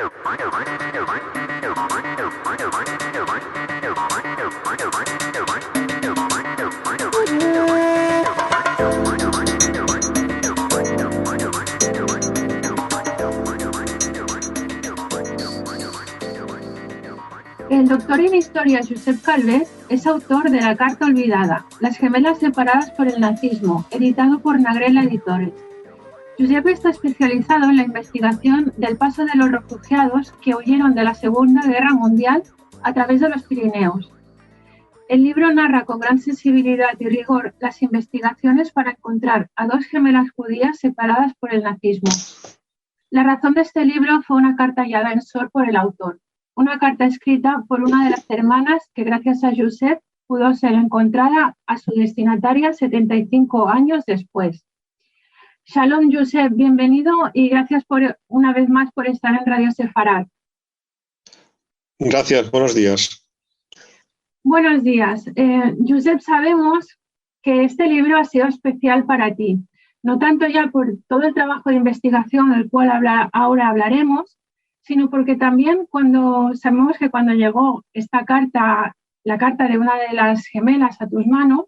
El doctor en historia Josep Calvet es autor de La carta olvidada, Las gemelas separadas por el nazismo, editado por Nagrela Editores. Josep está especializado en la investigación del paso de los refugiados que huyeron de la Segunda Guerra Mundial a través de los Pirineos. El libro narra con gran sensibilidad y rigor las investigaciones para encontrar a dos gemelas judías separadas por el nazismo. La razón de este libro fue una carta hallada en Sort por el autor. Una carta escrita por una de las hermanas que gracias a Josep pudo ser encontrada a su destinataria 75 años después. Shalom Josep, bienvenido y gracias una vez más por estar en Radio Sefarad. Gracias, buenos días. Buenos días. Josep, sabemos que este libro ha sido especial para ti, no tanto ya por todo el trabajo de investigación del cual ahora hablaremos, sino porque también sabemos que cuando llegó esta carta, la carta de una de las gemelas a tus manos,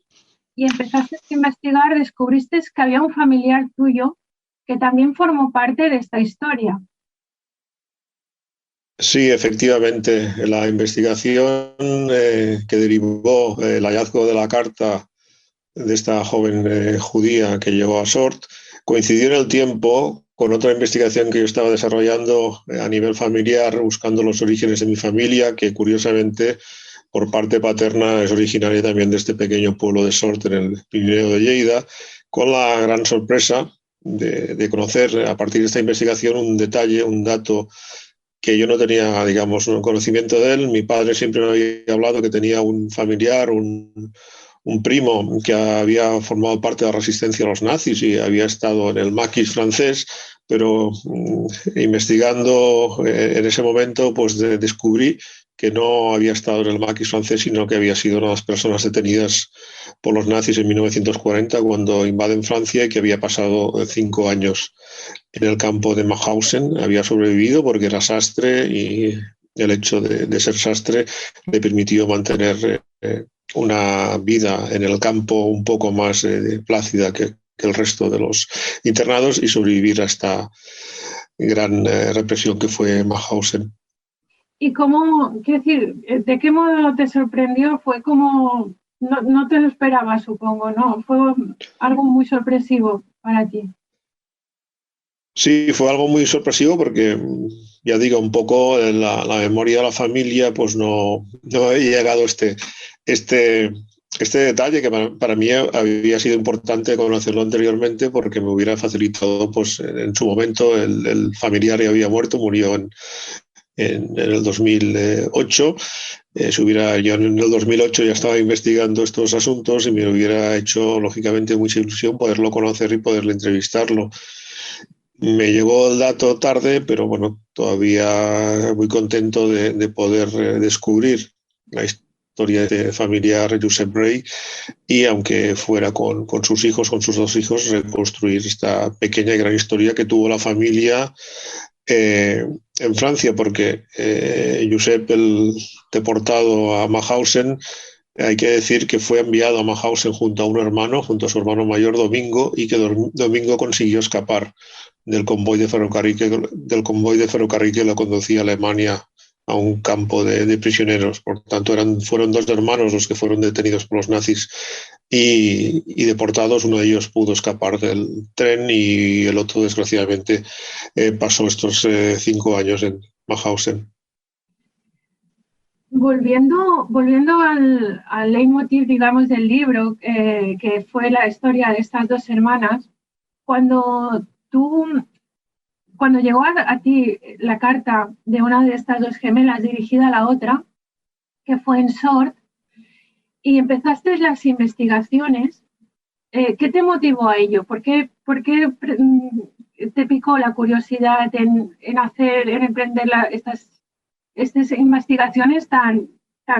y empezaste a investigar, descubriste que había un familiar tuyo que también formó parte de esta historia. Sí, efectivamente, la investigación que derivó el hallazgo de la carta de esta joven judía que llegó a Sort coincidió en el tiempo con otra investigación que yo estaba desarrollando a nivel familiar, buscando los orígenes de mi familia, que curiosamente por parte paterna es originaria también de este pequeño pueblo de Sort en el Pirineo de Lleida, con la gran sorpresa de conocer a partir de esta investigación un detalle, un dato que yo no tenía, digamos, un conocimiento de él. Mi padre siempre me había hablado que tenía un familiar, un primo que había formado parte de la resistencia a los nazis y había estado en el maquis francés, pero investigando en ese momento pues descubrí que no había estado en el maquis francés, sino que había sido una de las personas detenidas por los nazis en 1940 cuando invaden Francia y que había pasado 5 años en el campo de Mauthausen. Había sobrevivido porque era sastre y el hecho de ser sastre le permitió mantener una vida en el campo un poco más plácida que el resto de los internados y sobrevivir a esta gran represión que fue Mauthausen. ¿Y cómo, quiero decir, de qué modo te sorprendió? Fue como, no te lo esperabas, supongo, ¿no? Fue algo muy sorpresivo para ti. Sí, fue algo muy sorpresivo porque, ya digo, un poco en la memoria de la familia, pues no había llegado este detalle que para mí había sido importante conocerlo anteriormente porque me hubiera facilitado, pues en su momento el familiar ya había muerto, murió en el 2008. Yo en el 2008 ya estaba investigando estos asuntos y me hubiera hecho, lógicamente, mucha ilusión poderlo conocer y poderle entrevistarlo. Me llegó el dato tarde, pero bueno, todavía muy contento de poder descubrir la historia de familiar Josep Bray y, aunque fuera con sus hijos, con sus 2 hijos, reconstruir esta pequeña y gran historia que tuvo la familia en Francia, porque Josep, el deportado a Mauthausen, hay que decir que fue enviado a Mauthausen junto a su hermano mayor Domingo, y que Domingo consiguió escapar del convoy de ferrocarril que lo conducía a Alemania a un campo de prisioneros. Por tanto, fueron 2 hermanos los que fueron detenidos por los nazis y deportados. Uno de ellos pudo escapar del tren y el otro, desgraciadamente, pasó estos 5 años en Mauthausen. Volviendo al leitmotiv, digamos, del libro, que fue la historia de estas 2 hermanas, cuando llegó a ti la carta de una de estas 2 gemelas dirigida a la otra, que fue en Sort, y empezaste las investigaciones, ¿qué te motivó a ello? ¿Por qué te picó la curiosidad en emprender estas investigaciones tan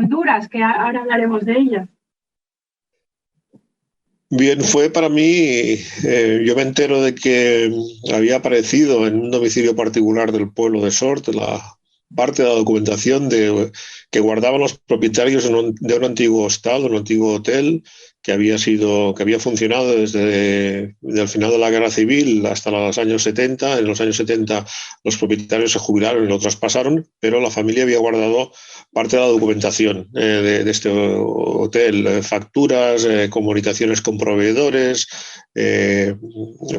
duras, que ahora hablaremos de ellas? Bien, fue para mí, yo me entero de que había aparecido en un domicilio particular del pueblo de Sort la parte de la documentación que guardaban los propietarios de un antiguo hostal, un antiguo hotel que había funcionado desde el final de la Guerra Civil hasta los años 70. En los años 70 los propietarios se jubilaron y lo traspasaron, pero la familia había guardado parte de la documentación de este hotel, facturas, comunicaciones con proveedores,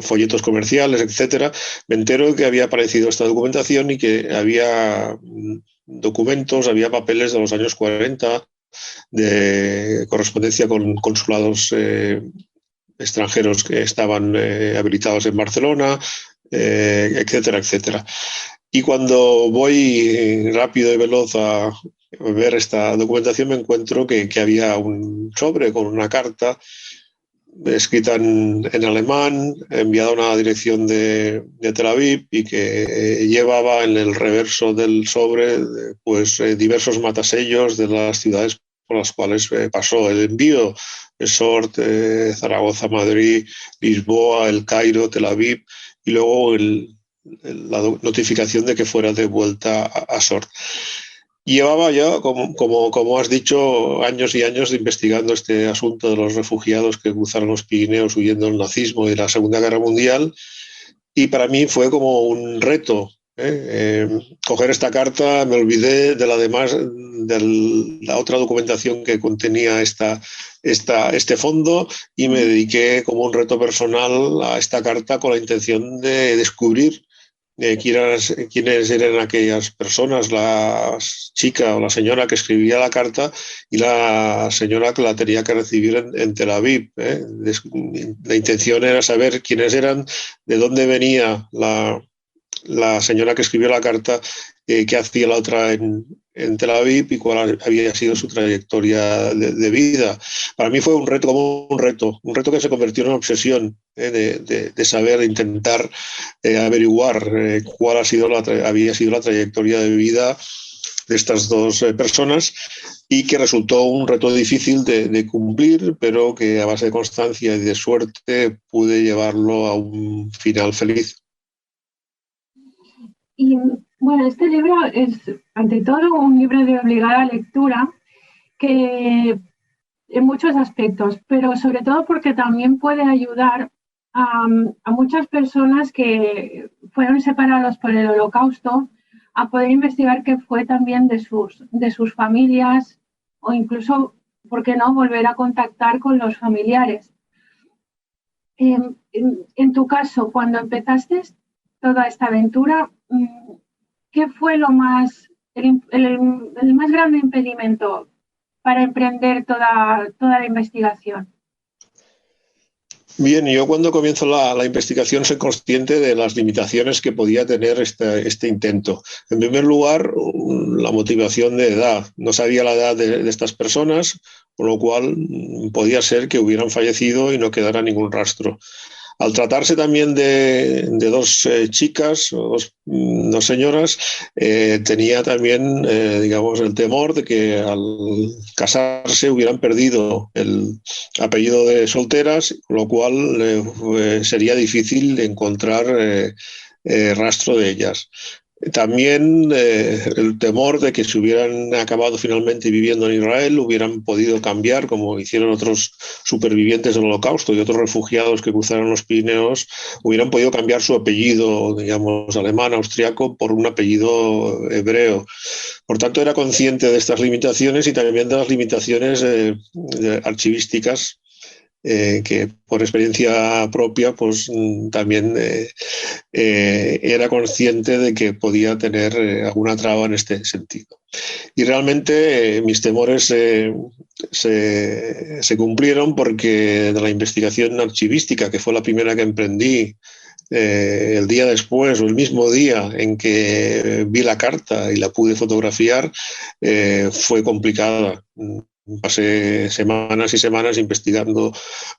folletos comerciales, etcétera. Me entero que había aparecido esta documentación y que había documentos, había papeles de los años 40 de correspondencia con consulados extranjeros que estaban habilitados en Barcelona, etcétera, etcétera. Y cuando voy rápido y veloz a ver esta documentación, me encuentro que había un sobre con una carta escrita en alemán, enviada a una dirección de Tel Aviv y que llevaba en el reverso del sobre pues diversos matasellos de las ciudades por las cuales pasó el envío: Sort, Zaragoza, Madrid, Lisboa, El Cairo, Tel Aviv, y luego la notificación de que fuera de vuelta a Sort. Llevaba ya, como has dicho, años y años investigando este asunto de los refugiados que cruzaron los Pirineos huyendo del nazismo y de la Segunda Guerra Mundial, y para mí fue como un reto. Coger esta carta, me olvidé de la otra documentación que contenía este fondo, y me dediqué como un reto personal a esta carta con la intención de descubrir quiénes eran aquellas personas, la chica o la señora que escribía la carta y la señora que la tenía que recibir en Tel Aviv. La intención era saber quiénes eran, de dónde venía la señora que escribió la carta, qué hacía la otra en Tel Aviv y cuál había sido su trayectoria de vida. Para mí fue un reto, como un reto que se convirtió en una obsesión, de saber, de intentar averiguar cuál había sido la trayectoria de vida de estas dos personas, y que resultó un reto difícil de cumplir, pero que a base de constancia y de suerte pude llevarlo a un final feliz. Y bueno, este libro es, ante todo, un libro de obligada lectura que en muchos aspectos, pero sobre todo porque también puede ayudar a muchas personas que fueron separados por el Holocausto a poder investigar qué fue también de sus familias, o incluso, ¿por qué no?, volver a contactar con los familiares. En tu caso, cuando empezaste toda esta aventura, ¿qué fue el más grande impedimento para emprender toda la investigación? Bien, yo cuando comienzo la investigación soy consciente de las limitaciones que podía tener este intento. En primer lugar, la motivación de edad. No sabía la edad de estas personas, con lo cual podía ser que hubieran fallecido y no quedara ningún rastro. Al tratarse también de dos chicas, dos señoras, tenía también, digamos, el temor de que al casarse hubieran perdido el apellido de solteras, con lo cual sería difícil encontrar rastro de ellas. También el temor de que si hubieran acabado finalmente viviendo en Israel, hubieran podido cambiar, como hicieron otros supervivientes del Holocausto y otros refugiados que cruzaron los Pirineos, hubieran podido cambiar su apellido, digamos, alemán, austriaco, por un apellido hebreo. Por tanto, era consciente de estas limitaciones y también de las limitaciones archivísticas, que por experiencia propia pues también era consciente de que podía tener alguna traba en este sentido. Y realmente mis temores se cumplieron, porque de la investigación archivística, que fue la primera que emprendí, el día después o el mismo día en que vi la carta y la pude fotografiar, fue complicada. Pasé semanas y semanas investigando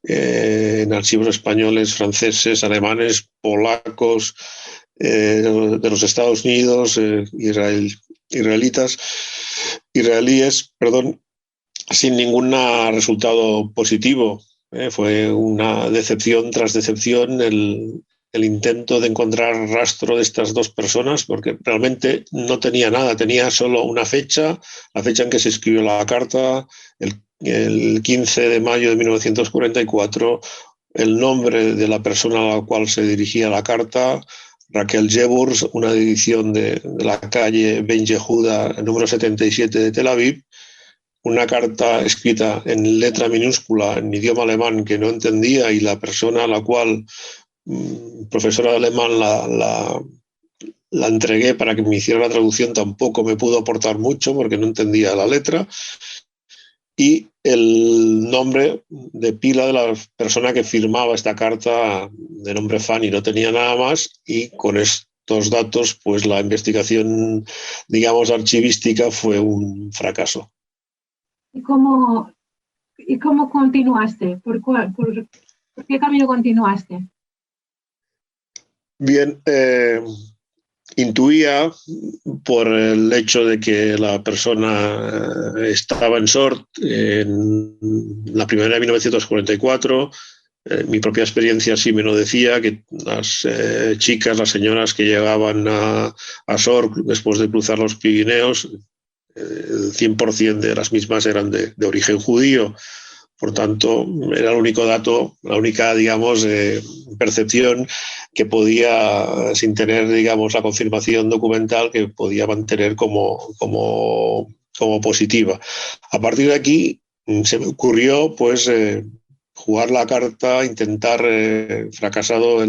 en archivos españoles, franceses, alemanes, polacos, de los Estados Unidos, israelíes, sin ningún resultado positivo. Fue una decepción tras decepción el intento de encontrar rastro de estas dos personas, porque realmente no tenía nada, tenía solo una fecha, la fecha en que se escribió la carta, el 15 de mayo de 1944, el nombre de la persona a la cual se dirigía la carta, Raquel Jeburs, una edición de la calle Ben Yehuda, número 77 de Tel Aviv, una carta escrita en letra minúscula en idioma alemán que no entendía, y la persona a la cual, profesora de alemán, la entregué para que me hiciera la traducción, tampoco me pudo aportar mucho porque no entendía la letra, y el nombre de pila de la persona que firmaba esta carta, de nombre Fanny, no tenía nada más, y con estos datos pues la investigación, digamos, archivística fue un fracaso. ¿Y cómo continuaste? ¿Por qué camino continuaste? Bien, intuía, por el hecho de que la persona estaba en SORT en la primavera de 1944, mi propia experiencia sí me lo decía, que las chicas, las señoras que llegaban a SORT después de cruzar los Pirineos, el 100% de las mismas eran de origen judío. Por tanto, era el único dato, la única, digamos, percepción que podía, sin tener, digamos, la confirmación documental, que podía mantener como positiva. A partir de aquí se me ocurrió, pues, jugar la carta, intentar, fracasado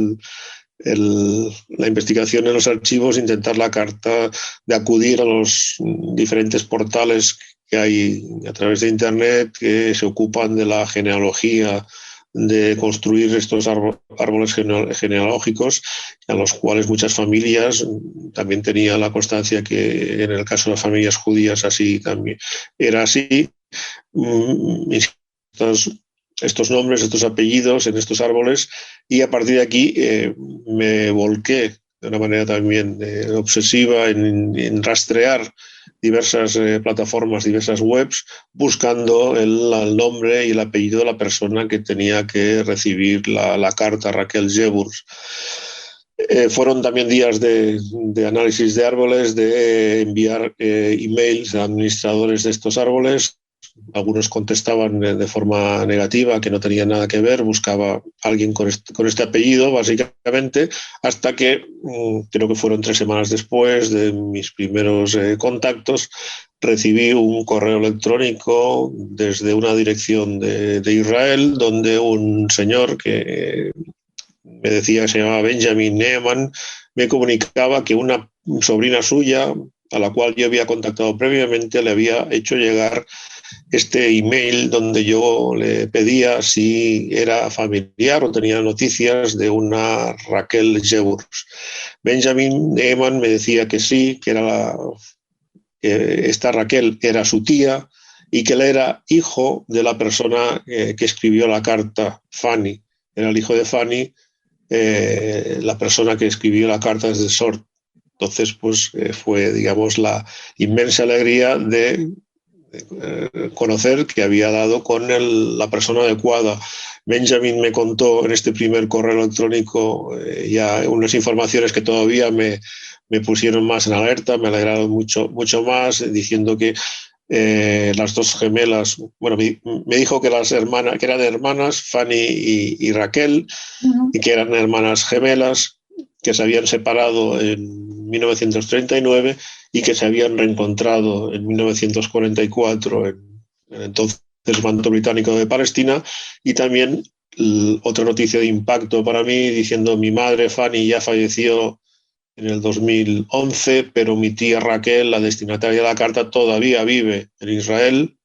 la investigación en los archivos, intentar la carta de acudir a los diferentes portales que hay a través de Internet que se ocupan de la genealogía, de construir estos árboles genealógicos, a los cuales muchas familias, también tenía la constancia que en el caso de las familias judías así también era así, estos nombres, estos apellidos en estos árboles, y a partir de aquí me volqué de una manera también obsesiva en rastrear diversas plataformas, diversas webs, buscando el nombre y el apellido de la persona que tenía que recibir la carta, Raquel Jeburs. Fueron también días de análisis de árboles, de enviar emails a administradores de estos árboles. Algunos contestaban de forma negativa, que no tenía nada que ver, buscaba a alguien con este apellido, básicamente, hasta que, creo que fueron 3 semanas después de mis primeros contactos, recibí un correo electrónico desde una dirección de Israel, donde un señor que me decía que se llamaba Benjamin Neeman, me comunicaba que una sobrina suya, a la cual yo había contactado previamente, le había hecho llegar este email donde yo le pedía si era familiar o tenía noticias de una Raquel Jeburs. Benjamin Neeman me decía que sí, que esta Raquel era su tía y que él era hijo de la persona que escribió la carta, Fanny. Era el hijo de Fanny, la persona que escribió la carta desde SORT. Entonces, pues fue, digamos, la inmensa alegría de conocer que había dado con la persona adecuada. Benjamin me contó en este primer correo electrónico ya unas informaciones que todavía me pusieron más en alerta, me alegraron mucho más, diciendo que las dos gemelas, bueno, me dijo que que eran hermanas, Fanny y Raquel, y que eran hermanas gemelas, que se habían separado en 1939 y que se habían reencontrado en 1944 en el entonces mandato británico de Palestina. Y también otra noticia de impacto para mí, diciendo: mi madre Fanny ya falleció en el 2011, pero mi tía Raquel, la destinataria de la carta, todavía vive en Israel,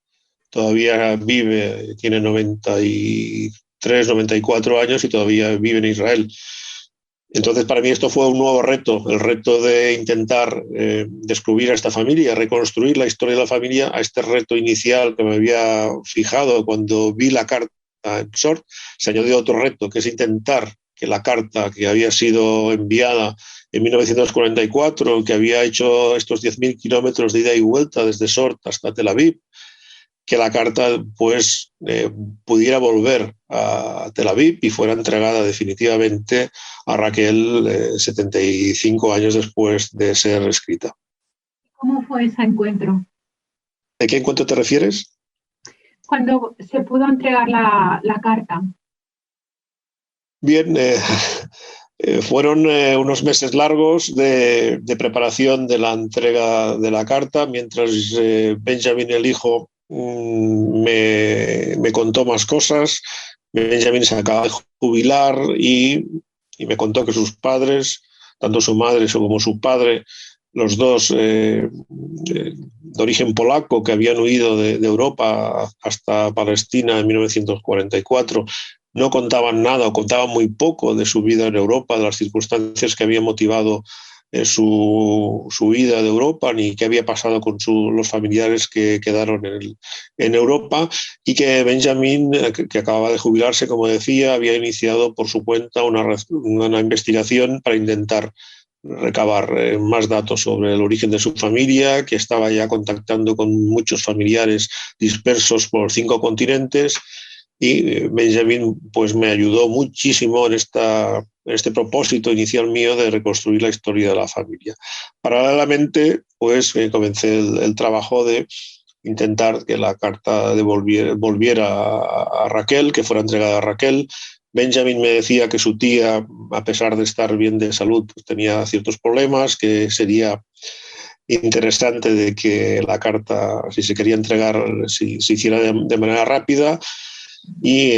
todavía vive, tiene 93, 94 años y todavía vive en Israel. Entonces, para mí esto fue un nuevo reto, el reto de intentar descubrir a esta familia, reconstruir la historia de la familia, a este reto inicial que me había fijado cuando vi la carta en SORT. Se añadió otro reto, que es intentar que la carta que había sido enviada en 1944, que había hecho estos 10.000 kilómetros de ida y vuelta desde SORT hasta Tel Aviv, que la carta pues pudiera volver a Tel Aviv y fuera entregada definitivamente a Raquel 75 años después de ser escrita. ¿Cómo fue ese encuentro? ¿De qué encuentro te refieres? Cuando se pudo entregar la carta. Bien, fueron unos meses largos de preparación de la entrega de la carta, mientras Benjamin, el hijo, me contó más cosas. Benjamin se acaba de jubilar y me contó que sus padres, tanto su madre como su padre, los dos de origen polaco, que habían huido de Europa hasta Palestina en 1944, no contaban nada o contaban muy poco de su vida en Europa, de las circunstancias que habían motivado su huida de Europa, ni qué había pasado con los familiares que quedaron en Europa, y que Benjamin, que acababa de jubilarse, como decía, había iniciado por su cuenta una investigación para intentar recabar más datos sobre el origen de su familia, que estaba ya contactando con muchos familiares dispersos por 5 continentes. Y Benjamin pues me ayudó muchísimo en este propósito inicial mío de reconstruir la historia de la familia. Paralelamente, pues comencé el trabajo de intentar que la carta volviera a Raquel, que fuera entregada a Raquel. Benjamin me decía que su tía, a pesar de estar bien de salud, pues tenía ciertos problemas, que sería interesante de que la carta, si se quería entregar, se hiciera de manera rápida. Y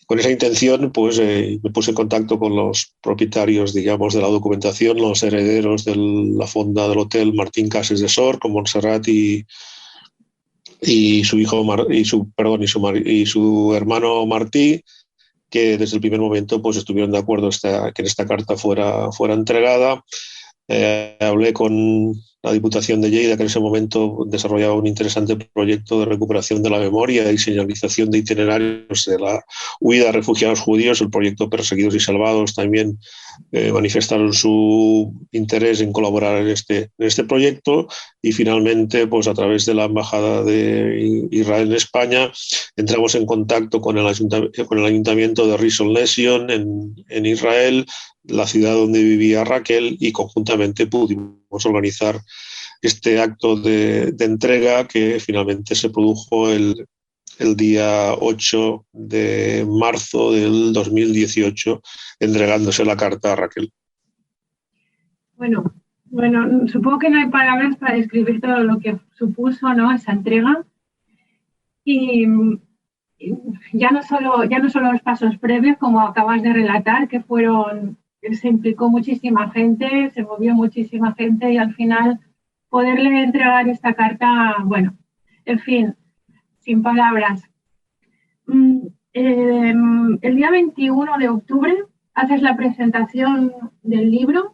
con esa intención pues me puse en contacto con los propietarios, digamos, de la documentación, los herederos de la fonda del hotel Martín Cases de Sort, con Montserrat y su hijo y su hermano Martí, que desde el primer momento pues estuvieron de acuerdo que esta carta fuera entregada. Hablé con la Diputación de Lleida, que en ese momento desarrollaba un interesante proyecto de recuperación de la memoria y señalización de itinerarios de la huida de refugiados judíos. El proyecto Perseguidos y Salvados también manifestaron su interés en colaborar en este proyecto, y finalmente, pues a través de la Embajada de Israel en España, entramos en contacto con el ayuntamiento de Rishon LeZion en Israel, la ciudad donde vivía Raquel, y conjuntamente pudimos organizar este acto de entrega, que finalmente se produjo el día 8 de marzo del 2018, entregándose la carta a Raquel. Bueno, supongo que no hay palabras para describir todo lo que supuso, ¿no?, esa entrega. Y ya no solo los pasos previos, como acabas de relatar, que se implicó muchísima gente, se movió muchísima gente, y al final poderle entregar esta carta, bueno, en fin, sin palabras. El día 21 de octubre haces la presentación del libro.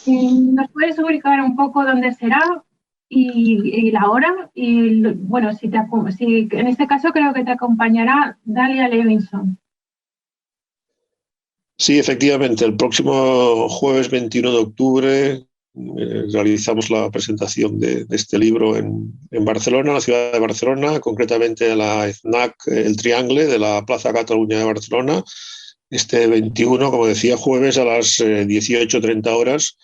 ¿Nos puedes ubicar un poco dónde será y la hora? Y bueno, si en este caso creo que te acompañará Dalia Levinson. Sí, efectivamente, el próximo jueves 21 de octubre realizamos la presentación de este libro en Barcelona, en la ciudad de Barcelona, concretamente en la FNAC El Triangle de la Plaza Cataluña de Barcelona. Este 21, como decía, jueves a las 18:30 horas,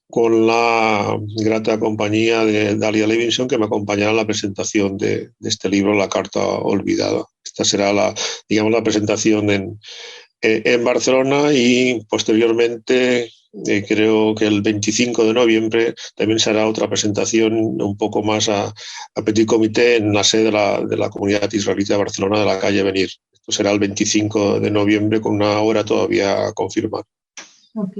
con la grata compañía de Dalia Levinson, que me acompañará en la presentación de este libro, La Carta Olvidada. Esta será la presentación en Barcelona, y posteriormente creo que el 25 de noviembre también se hará otra presentación un poco más a petit comité en la sede de la comunidad israelita de Barcelona, de la calle Venir. Esto será el 25 de noviembre, con una hora todavía a confirmar. Ok.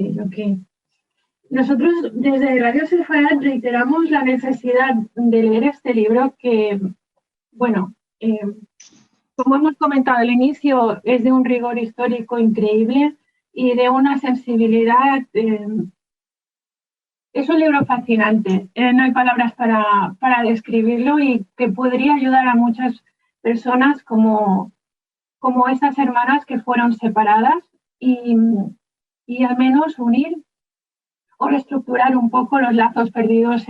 Nosotros desde Radio Sefarad reiteramos la necesidad de leer este libro, que, bueno, como hemos comentado al inicio, es de un rigor histórico increíble y de una sensibilidad. Es un libro fascinante, no hay palabras para describirlo, y que podría ayudar a muchas personas como esas hermanas que fueron separadas, y al menos unir o reestructurar un poco los lazos perdidos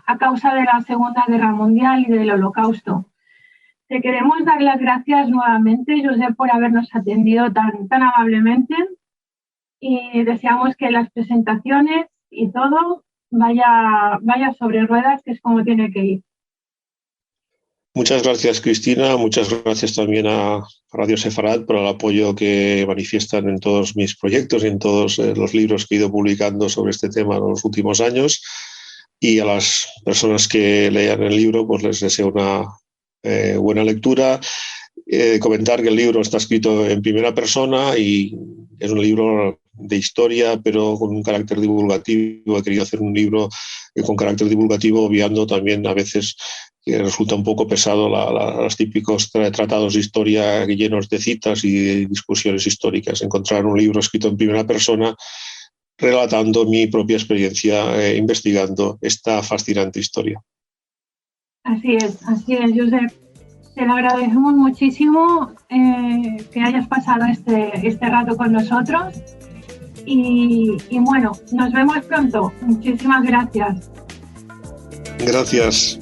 a causa de la Segunda Guerra Mundial y del Holocausto. Te queremos dar las gracias nuevamente, Josep, por habernos atendido tan amablemente, y deseamos que las presentaciones y todo vaya sobre ruedas, que es como tiene que ir. Muchas gracias, Cristina. Muchas gracias también a Radio Sefarad por el apoyo que manifiestan en todos mis proyectos y en todos los libros que he ido publicando sobre este tema en los últimos años. Y a las personas que lean el libro, pues les deseo una buena lectura. Comentar que el libro está escrito en primera persona y es un libro de historia, pero con un carácter divulgativo. He querido hacer un libro con carácter divulgativo, obviando también a veces que resulta un poco pesado los típicos tratados de historia llenos de citas y de discusiones históricas. Encontrar un libro escrito en primera persona relatando mi propia experiencia investigando esta fascinante historia. Así es, Josep. Te lo agradecemos muchísimo que hayas pasado este rato con nosotros y bueno, nos vemos pronto. Muchísimas gracias. Gracias.